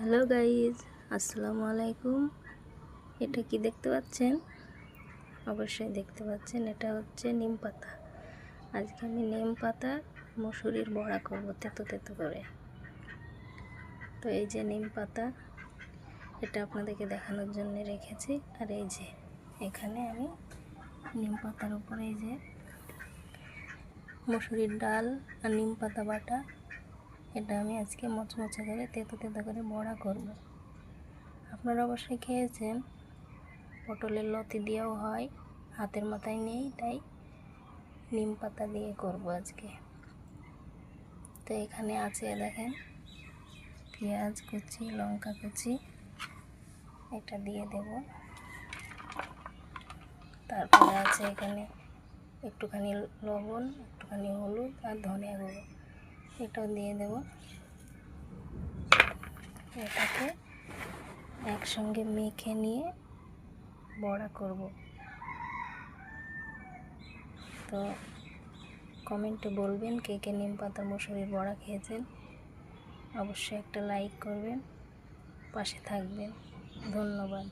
Hello guys, আসসালামু আলাইকুম। এটা কি দেখতে পাচ্ছেন? অবশ্যই দেখতে পাচ্ছেন, এটা হচ্ছে নিম পাতা। আজকে আমি নিম পাতা মসুরির বড়া করব তেতো তেতো করে। তো এই যে নিম পাতা, এটা আপনাদেরকে দেখানোর জন্য রেখেছি। আর এই যে এখানে আমি নিম পাতার উপরে এই যে মসুরির ডাল আর নিম পাতা বাটা, এটা আমি আজকে মচমচে করে তেতো তেতো করে বড়া করব। আপনারা অবশ্যই খেয়েছেন, পটলের লতি দিয়েও হয়, হাতের মাথায় নেই, তাই নিম পাতা দিয়ে করব আজকে। তো এখানে আছে দেখেন পেঁয়াজ কুচি, লঙ্কা কুচি, এটা দিয়ে দেব। তারপরে আছে এখানে একটুখানি লবণ, একটুখানি হলুদ আর ধনিয়া গুঁড়ো, এটাও দিয়ে দেব। এটাকে একসঙ্গে মেখে নিয়ে বড়া করব। তো কমেন্টে বলবেন কে কে নিম পাতা মসুরির বড়া খেয়েছেন। অবশ্যই একটা লাইক করবেন, পাশে থাকবেন। ধন্যবাদ।